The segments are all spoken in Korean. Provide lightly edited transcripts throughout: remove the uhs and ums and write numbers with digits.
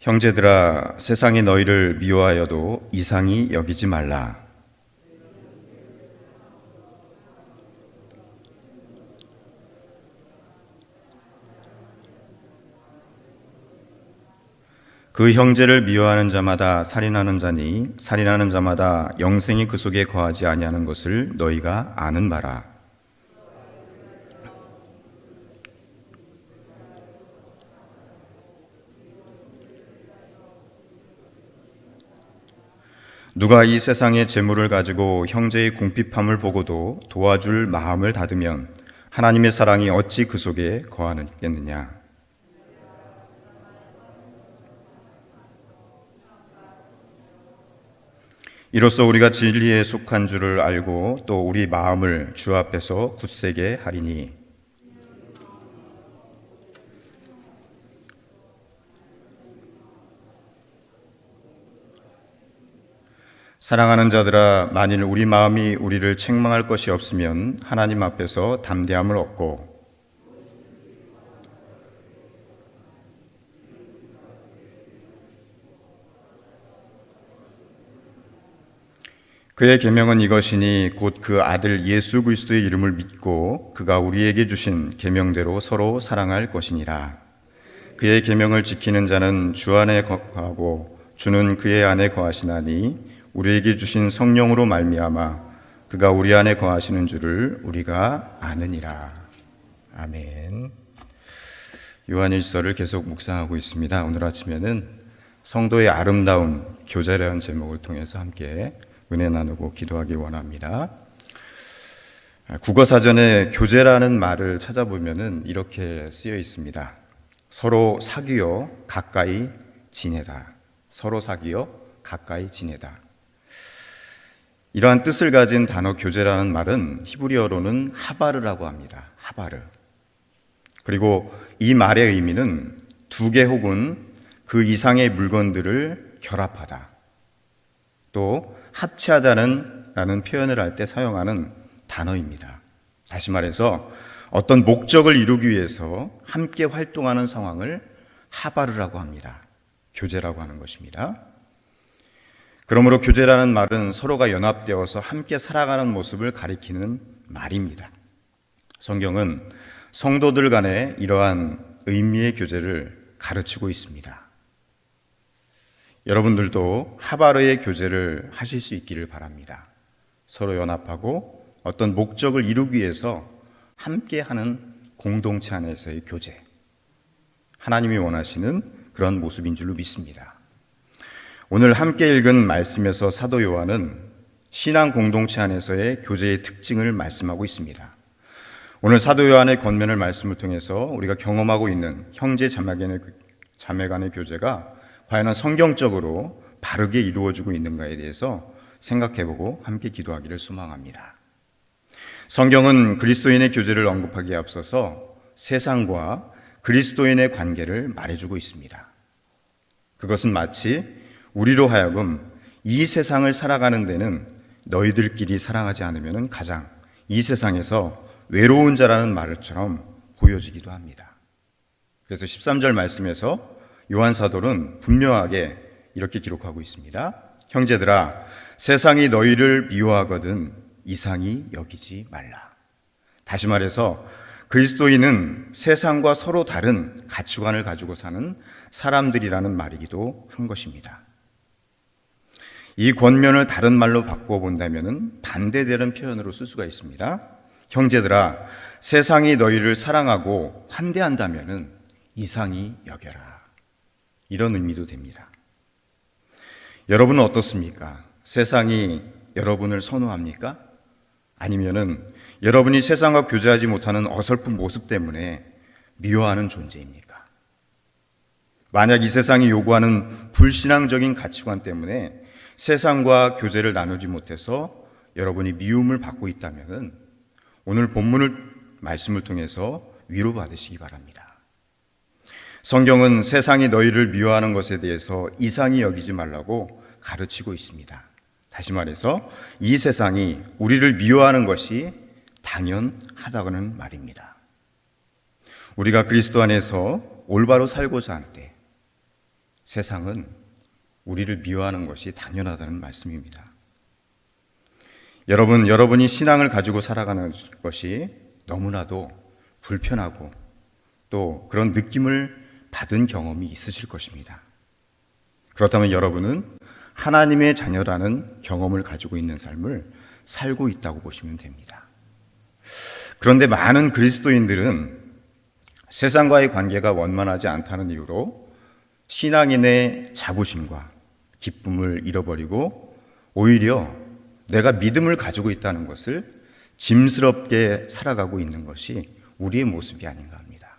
형제들아, 세상이 너희를 미워하여도 이상히 여기지 말라. 그 형제를 미워하는 자마다 살인하는 자니 살인하는 자마다 영생이 그 속에 거하지 아니하는 것을 너희가 아는 바라. 누가 이 세상의 재물을 가지고 형제의 궁핍함을 보고도 도와줄 마음을 닫으면 하나님의 사랑이 어찌 그 속에 거하겠느냐. 이로써 우리가 진리에 속한 줄을 알고 또 우리 마음을 주 앞에서 굳세게 하리니, 사랑하는 자들아, 만일 우리 마음이 우리를 책망할 것이 없으면 하나님 앞에서 담대함을 얻고 그의 계명은 이것이니 곧 그 아들 예수 그리스도의 이름을 믿고 그가 우리에게 주신 계명대로 서로 사랑할 것이니라. 그의 계명을 지키는 자는 주 안에 거하고 주는 그의 안에 거하시나니 우리에게 주신 성령으로 말미암아 그가 우리 안에 거하시는 줄을 우리가 아느니라. 아멘. 요한일서를 계속 묵상하고 있습니다. 오늘 아침에는 성도의 아름다운 교제라는 제목을 통해서 함께 은혜 나누고 기도하기 원합니다. 국어사전에 교제라는 말을 찾아보면은 이렇게 쓰여 있습니다. 서로 사귀어 가까이 지내다. 서로 사귀어 가까이 지내다. 이러한 뜻을 가진 단어 교제라는 말은 히브리어로는 하바르라고 합니다. 하바르. 그리고 이 말의 의미는 두 개 혹은 그 이상의 물건들을 결합하다. 또 합치하다는 표현을 할 때 사용하는 단어입니다. 다시 말해서 어떤 목적을 이루기 위해서 함께 활동하는 상황을 하바르라고 합니다. 교제라고 하는 것입니다. 그러므로 교제라는 말은 서로가 연합되어서 함께 살아가는 모습을 가리키는 말입니다. 성경은 성도들 간에 이러한 의미의 교제를 가르치고 있습니다. 여러분들도 하바르의 교제를 하실 수 있기를 바랍니다. 서로 연합하고 어떤 목적을 이루기 위해서 함께하는 공동체 안에서의 교제, 하나님이 원하시는 그런 모습인 줄로 믿습니다. 오늘 함께 읽은 말씀에서 사도 요한은 신앙 공동체 안에서의 교제의 특징을 말씀하고 있습니다. 오늘 사도 요한의 권면을 말씀을 통해서 우리가 경험하고 있는 형제 자매 간의 교제가 과연 성경적으로 바르게 이루어지고 있는가에 대해서 생각해보고 함께 기도하기를 소망합니다. 성경은 그리스도인의 교제를 언급하기에 앞서서 세상과 그리스도인의 관계를 말해주고 있습니다. 그것은 마치 우리로 하여금 이 세상을 살아가는 데는 너희들끼리 사랑하지 않으면 가장 이 세상에서 외로운 자라는 말처럼 보여지기도 합니다. 그래서 13절 말씀에서 요한 사도는 분명하게 이렇게 기록하고 있습니다. 형제들아, 세상이 너희를 미워하거든 이상히 여기지 말라. 다시 말해서 그리스도인은 세상과 서로 다른 가치관을 가지고 사는 사람들이라는 말이기도 한 것입니다. 이 권면을 다른 말로 바꾸어 본다면 반대되는 표현으로 쓸 수가 있습니다. 형제들아, 세상이 너희를 사랑하고 환대한다면 이상히 여겨라. 이런 의미도 됩니다. 여러분은 어떻습니까? 세상이 여러분을 선호합니까? 아니면은 여러분이 세상과 교제하지 못하는 어설픈 모습 때문에 미워하는 존재입니까? 만약 이 세상이 요구하는 불신앙적인 가치관 때문에 세상과 교제를 나누지 못해서 여러분이 미움을 받고 있다면 오늘 본문을 말씀을 통해서 위로받으시기 바랍니다. 성경은 세상이 너희를 미워하는 것에 대해서 이상히 여기지 말라고 가르치고 있습니다. 다시 말해서 이 세상이 우리를 미워하는 것이 당연하다는 말입니다. 우리가 그리스도 안에서 올바로 살고자 할 때, 세상은 우리를 미워하는 것이 당연하다는 말씀입니다. 여러분이 신앙을 가지고 살아가는 것이 너무나도 불편하고 또 그런 느낌을 받은 경험이 있으실 것입니다. 그렇다면 여러분은 하나님의 자녀라는 경험을 가지고 있는 삶을 살고 있다고 보시면 됩니다. 그런데 많은 그리스도인들은 세상과의 관계가 원만하지 않다는 이유로 신앙인의 자부심과 기쁨을 잃어버리고 오히려 내가 믿음을 가지고 있다는 것을 짐스럽게 살아가고 있는 것이 우리의 모습이 아닌가 합니다.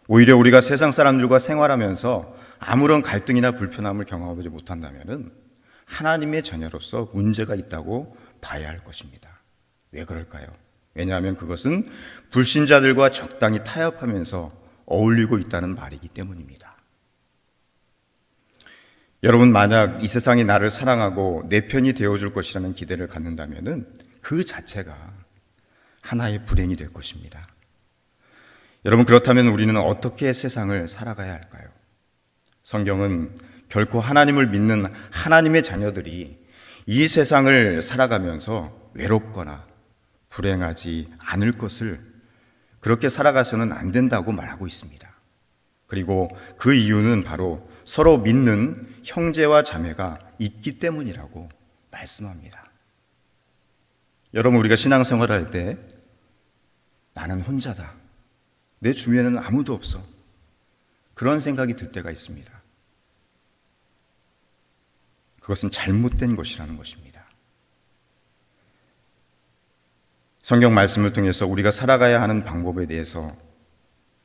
오히려 우리가 세상 사람들과 생활하면서 아무런 갈등이나 불편함을 경험하지 못한다면 하나님의 자녀로서 문제가 있다고 봐야 할 것입니다. 왜 그럴까요? 왜냐하면 그것은 불신자들과 적당히 타협하면서 어울리고 있다는 말이기 때문입니다. 여러분, 만약 이 세상이 나를 사랑하고 내 편이 되어줄 것이라는 기대를 갖는다면 그 자체가 하나의 불행이 될 것입니다. 여러분, 그렇다면 우리는 어떻게 세상을 살아가야 할까요? 성경은 결코 하나님을 믿는 하나님의 자녀들이 이 세상을 살아가면서 외롭거나 불행하지 않을 것을, 그렇게 살아가서는 안 된다고 말하고 있습니다. 그리고 그 이유는 바로 서로 믿는 형제와 자매가 있기 때문이라고 말씀합니다. 여러분, 우리가 신앙생활할 때 나는 혼자다, 내 주위에는 아무도 없어, 그런 생각이 들 때가 있습니다. 그것은 잘못된 것이라는 것입니다. 성경 말씀을 통해서 우리가 살아가야 하는 방법에 대해서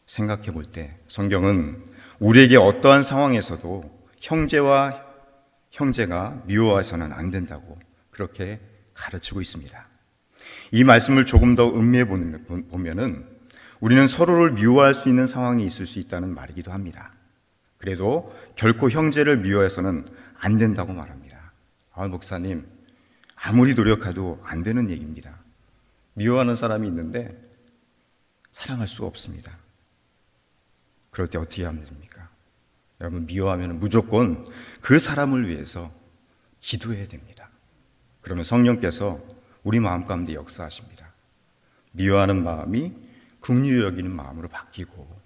생각해 볼 때 성경은 우리에게 어떠한 상황에서도 형제가 미워해서는 안 된다고 그렇게 가르치고 있습니다. 이 말씀을 조금 더 음미해 보면은 우리는 서로를 미워할 수 있는 상황이 있을 수 있다는 말이기도 합니다. 그래도 결코 형제를 미워해서는 안 된다고 말합니다. 목사님, 아무리 노력해도 안 되는 얘기입니다. 미워하는 사람이 있는데 사랑할 수가 없습니다. 그럴 때 어떻게 하면 됩니까? 여러분, 미워하면 무조건 그 사람을 위해서 기도해야 됩니다. 그러면 성령께서 우리 마음 가운데 역사하십니다. 미워하는 마음이 긍휼히 여기는 마음으로 바뀌고,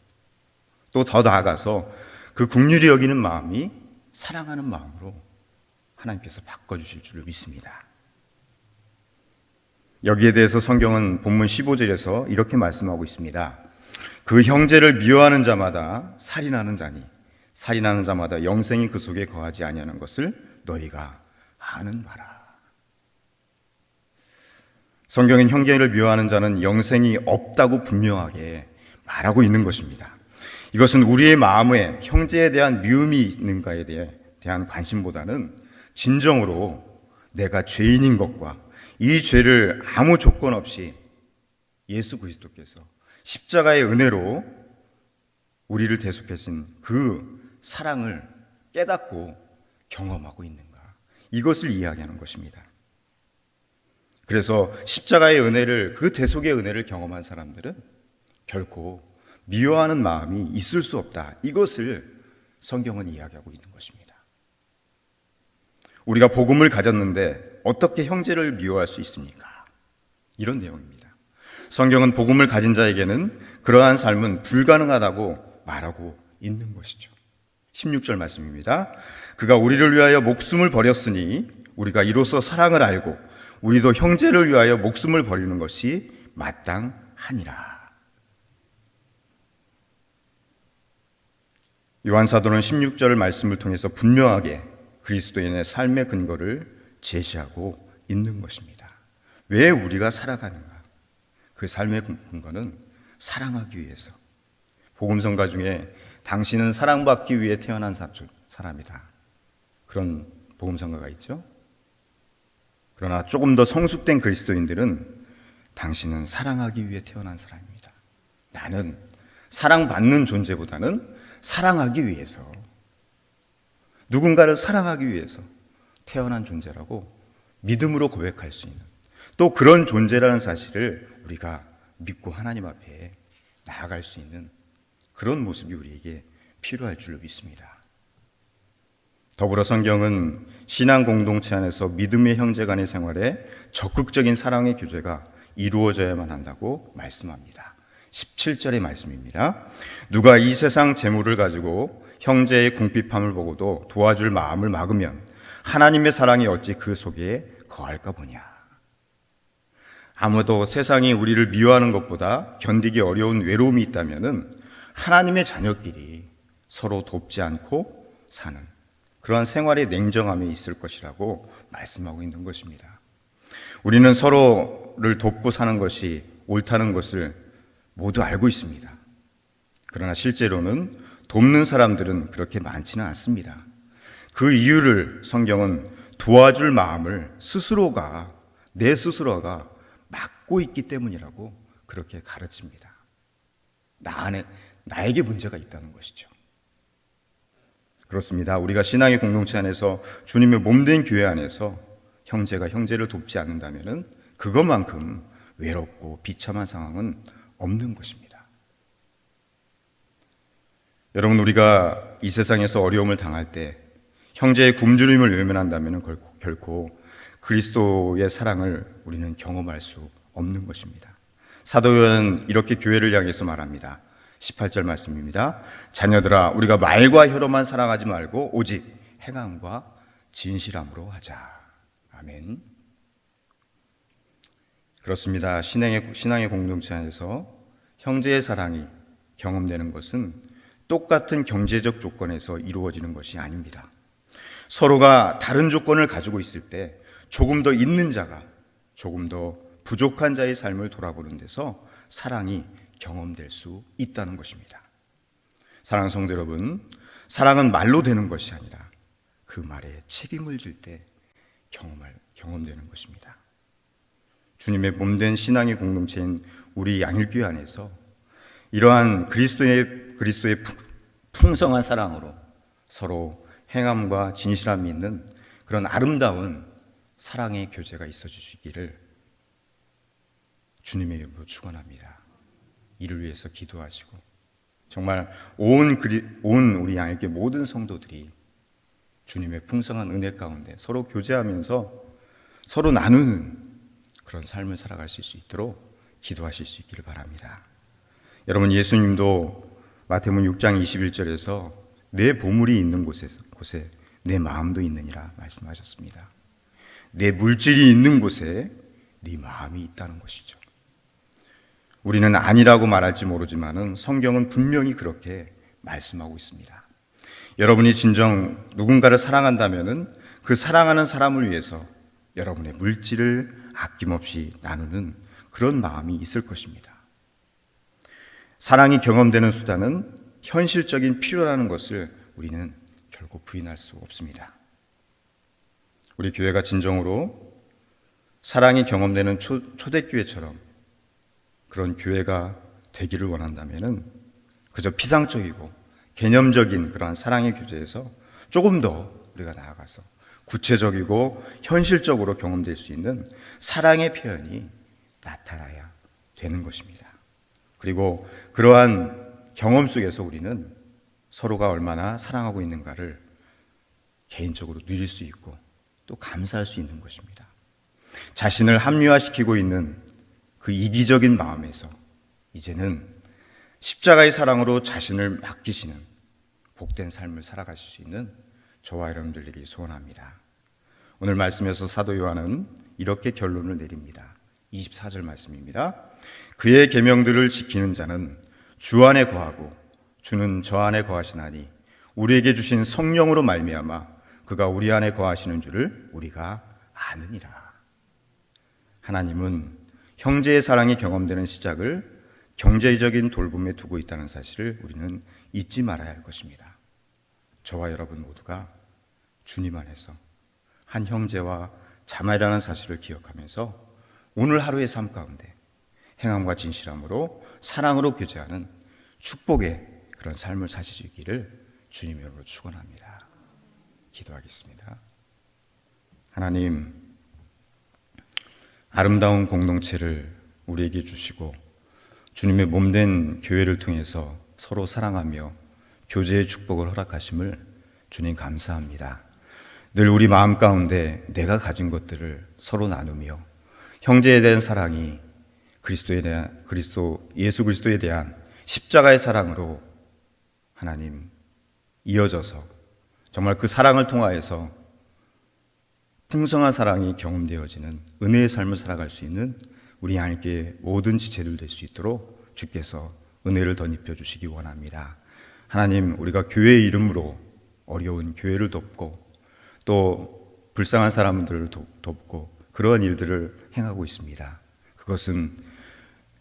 또 더 나아가서 그 긍휼히 여기는 마음이 사랑하는 마음으로 하나님께서 바꿔주실 줄을 믿습니다. 여기에 대해서 성경은 본문 15절에서 이렇게 말씀하고 있습니다. 그 형제를 미워하는 자마다 살인하는 자니 살인하는 자마다 영생이 그 속에 거하지 아니하는 것을 너희가 아는 바라. 성경은 형제를 미워하는 자는 영생이 없다고 분명하게 말하고 있는 것입니다. 이것은 우리의 마음에 형제에 대한 미움이 있는가에 대한 관심보다는 진정으로 내가 죄인인 것과 이 죄를 아무 조건 없이 예수 그리스도께서 십자가의 은혜로 우리를 대속하신 그 사랑을 깨닫고 경험하고 있는가, 이것을 이야기하는 것입니다. 그래서 십자가의 은혜를, 그 대속의 은혜를 경험한 사람들은 결코 미워하는 마음이 있을 수 없다, 이것을 성경은 이야기하고 있는 것입니다. 우리가 복음을 가졌는데 어떻게 형제를 미워할 수 있습니까? 이런 내용입니다. 성경은 복음을 가진 자에게는 그러한 삶은 불가능하다고 말하고 있는 것이죠. 16절 말씀입니다. 그가 우리를 위하여 목숨을 버렸으니 우리가 이로써 사랑을 알고 우리도 형제를 위하여 목숨을 버리는 것이 마땅하니라. 요한사도는 16절 말씀을 통해서 분명하게 그리스도인의 삶의 근거를 제시하고 있는 것입니다. 왜 우리가 살아가는가? 그 삶의 근거는 사랑하기 위해서. 복음성가 중에 당신은 사랑받기 위해 태어난 사람이다, 그런 복음성가가 있죠. 그러나 조금 더 성숙된 그리스도인들은 당신은 사랑하기 위해 태어난 사람입니다. 나는 사랑받는 존재보다는 사랑하기 위해서, 누군가를 사랑하기 위해서 태어난 존재라고 믿음으로 고백할 수 있는, 또 그런 존재라는 사실을 우리가 믿고 하나님 앞에 나아갈 수 있는 그런 모습이 우리에게 필요할 줄로 믿습니다. 더불어 성경은 신앙 공동체 안에서 믿음의 형제 간의 생활에 적극적인 사랑의 교제가 이루어져야만 한다고 말씀합니다. 17절의 말씀입니다. 누가 이 세상 재물을 가지고 형제의 궁핍함을 보고도 도와줄 마음을 막으면 하나님의 사랑이 어찌 그 속에 거할까 보냐. 아무도 세상이 우리를 미워하는 것보다 견디기 어려운 외로움이 있다면 하나님의 자녀끼리 서로 돕지 않고 사는 그러한 생활의 냉정함이 있을 것이라고 말씀하고 있는 것입니다. 우리는 서로를 돕고 사는 것이 옳다는 것을 모두 알고 있습니다. 그러나 실제로는 돕는 사람들은 그렇게 많지는 않습니다. 그 이유를 성경은 도와줄 마음을 내 스스로가 막고 있기 때문이라고 그렇게 가르칩니다. 나에게 문제가 있다는 것이죠. 그렇습니다. 우리가 신앙의 공동체 안에서 주님의 몸된 교회 안에서 형제가 형제를 돕지 않는다면 그것만큼 외롭고 비참한 상황은 없는 것입니다. 여러분, 우리가 이 세상에서 어려움을 당할 때 형제의 굶주림을 외면한다면 결코 그리스도의 사랑을 우리는 경험할 수 없는 것입니다. 사도 요한은 이렇게 교회를 향해서 말합니다. 18절 말씀입니다. 자녀들아, 우리가 말과 혀로만 사랑하지 말고 오직 행함과 진실함으로 하자. 아멘. 그렇습니다. 신앙의 공동체 안에서 형제의 사랑이 경험되는 것은 똑같은 경제적 조건에서 이루어지는 것이 아닙니다. 서로가 다른 조건을 가지고 있을 때 조금 더 있는 자가 조금 더 부족한 자의 삶을 돌아보는 데서 사랑이 경험될 수 있다는 것입니다. 사랑하는 성도 여러분, 사랑은 말로 되는 것이 아니라 그 말에 책임을 질 때 경험되는 것입니다. 주님의 몸된 신앙의 공동체인 우리 양일교회 안에서 이러한 그리스도의 풍성한 사랑으로 서로 행함과 진실함이 있는 그런 아름다운 사랑의 교제가 있어 주시기를 주님의 이름으로 축원합니다. 이를 위해서 기도하시고 정말 온 우리 양일교회 모든 성도들이 주님의 풍성한 은혜 가운데 서로 교제하면서 서로 나누는 그런 삶을 살아가실 수 있도록 기도하실 수 있기를 바랍니다. 여러분, 예수님도 마태복음 6장 21절에서 내 보물이 있는 곳에 내 마음도 있느니라 말씀하셨습니다. 내 물질이 있는 곳에 네 마음이 있다는 것이죠. 우리는 아니라고 말할지 모르지만은 성경은 분명히 그렇게 말씀하고 있습니다. 여러분이 진정 누군가를 사랑한다면은 그 사랑하는 사람을 위해서 여러분의 물질을 아낌없이 나누는 그런 마음이 있을 것입니다. 사랑이 경험되는 수단은 현실적인 필요라는 것을 우리는 결코 부인할 수 없습니다. 우리 교회가 진정으로 사랑이 경험되는 초대교회처럼 그런 교회가 되기를 원한다면은 그저 피상적이고 개념적인 그러한 사랑의 교제에서 조금 더 우리가 나아가서 구체적이고 현실적으로 경험될 수 있는 사랑의 표현이 나타나야 되는 것입니다. 그리고 그러한 경험 속에서 우리는 서로가 얼마나 사랑하고 있는가를 개인적으로 누릴 수 있고 또 감사할 수 있는 것입니다. 자신을 합리화시키고 있는 그 이기적인 마음에서 이제는 십자가의 사랑으로 자신을 맡기시는 복된 삶을 살아가실 수 있는 저와 여러분들 되길 소원합니다. 오늘 말씀에서 사도 요한은 이렇게 결론을 내립니다. 24절 말씀입니다. 그의 계명들을 지키는 자는 주 안에 거하고 주는 저 안에 거하시나니 우리에게 주신 성령으로 말미암아 그가 우리 안에 거하시는 줄을 우리가 아느니라. 하나님은 형제의 사랑이 경험되는 시작을 경제적인 돌봄에 두고 있다는 사실을 우리는 잊지 말아야 할 것입니다. 저와 여러분 모두가 주님 안에서 한 형제와 자매라는 사실을 기억하면서 오늘 하루의 삶 가운데 행함과 진실함으로 사랑으로 교제하는 축복의 그런 삶을 사시기를 주님의 이름으로 축원합니다. 기도하겠습니다. 하나님, 아름다운 공동체를 우리에게 주시고 주님의 몸된 교회를 통해서 서로 사랑하며 교제의 축복을 허락하심을 주님 감사합니다. 늘 우리 마음 가운데 내가 가진 것들을 서로 나누며 형제에 대한 사랑이 예수 그리스도에 대한 십자가의 사랑으로 하나님 이어져서 정말 그 사랑을 통하여서 풍성한 사랑이 경험되어지는 은혜의 삶을 살아갈 수 있는 우리 하나님께 모든 지체들 될 수 있도록 주께서 은혜를 덧입혀 주시기 원합니다. 하나님, 우리가 교회의 이름으로 어려운 교회를 돕고 또 불쌍한 사람들을 돕고 그러한 일들을 행하고 있습니다. 그것은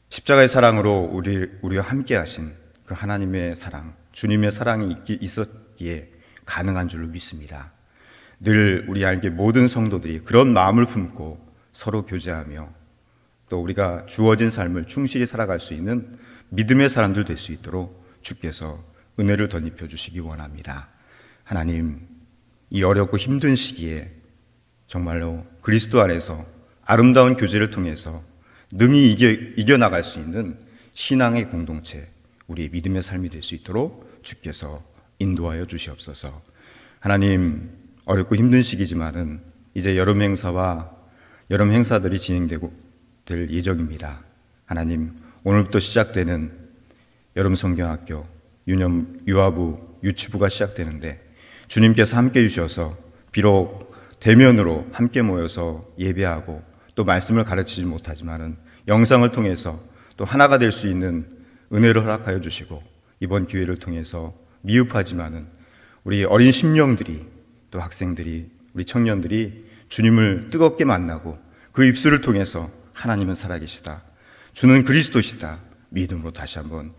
십자가의 사랑으로 우리와 함께 하신 그 하나님의 사랑, 주님의 사랑이 있었기에 가능한 줄로 믿습니다. 늘 우리 하나님께 모든 성도들이 그런 마음을 품고 서로 교제하며 또 우리가 주어진 삶을 충실히 살아갈 수 있는 믿음의 사람들 될 수 있도록 주께서 은혜를 덧입혀 주시기 원합니다. 하나님, 이 어렵고 힘든 시기에 정말로 그리스도 안에서 아름다운 교제를 통해서 능히 이겨나갈 수 있는 신앙의 공동체, 우리의 믿음의 삶이 될 수 있도록 주께서 인도하여 주시옵소서. 하나님, 어렵고 힘든 시기지만은 이제 여름 행사들이 될 예정입니다. 하나님, 오늘부터 시작되는 여름 성경학교, 유아부, 유치부가 시작되는데 주님께서 함께 해주셔서 비록 대면으로 함께 모여서 예배하고 또 말씀을 가르치지 못하지만은 영상을 통해서 또 하나가 될 수 있는 은혜를 허락하여 주시고 이번 기회를 통해서 미흡하지만은 우리 어린 심령들이 또 학생들이 우리 청년들이 주님을 뜨겁게 만나고 그 입술을 통해서 하나님은 살아계시다, 주는 그리스도시다 믿음으로 다시 한번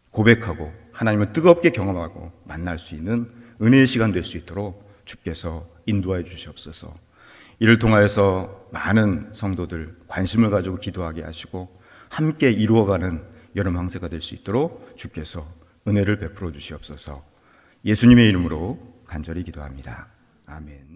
고백하고 하나님을 뜨겁게 경험하고 만날 수 있는 은혜의 시간 될 수 있도록 주께서 인도하여 주시옵소서. 이를 통하여서 많은 성도들 관심을 가지고 기도하게 하시고 함께 이루어가는 여름 항세가 될 수 있도록 주께서 은혜를 베풀어 주시옵소서. 예수님의 이름으로 간절히 기도합니다. 아멘.